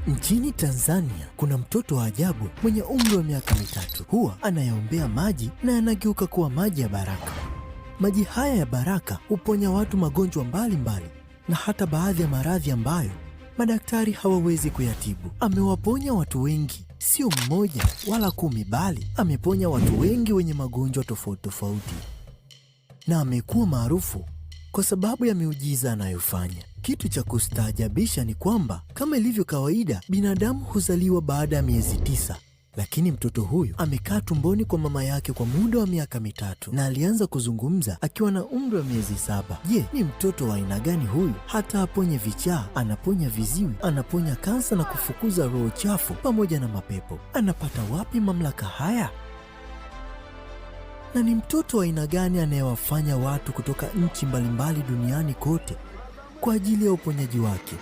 Nchini Tanzania kuna mtoto wa ajabu mwenye umri wa miaka 3. Huwa anayaombea maji na yanageuka kuwa maji ya baraka. Maji haya ya baraka huponya watu magonjwa mbalimbali na hata baadhi ya maradhi ambayo madaktari hawawezi kuyatibu. Amewaponya watu wengi, sio mmoja wala 10, bali ameponya watu wengi wenye magonjwa tofauti tofauti, na amekuwa maarufu kwa sababu ya miujiza anayofanya. Kitu cha kustaajabisha ni kwamba kama ilivyo kawaida, binadamu huzaliwa baada ya miezi 9, lakini mtoto huyu amekaa tumboni kwa mama yake kwa muda wa miaka 3 na alianza kuzungumza akiwa na umri wa miezi 7. Je, ni mtoto wa aina gani huyu? Hata aponye vichaa, anaponya viziwi, anaponya kansa na kufukuza roho chafu pamoja na mapepo. Anapata wapi mamlaka haya? Na ni mtoto wa aina gani anayewafanya watu kutoka nchi mbalimbali duniani kote kwa ajili ya uponyaji wake?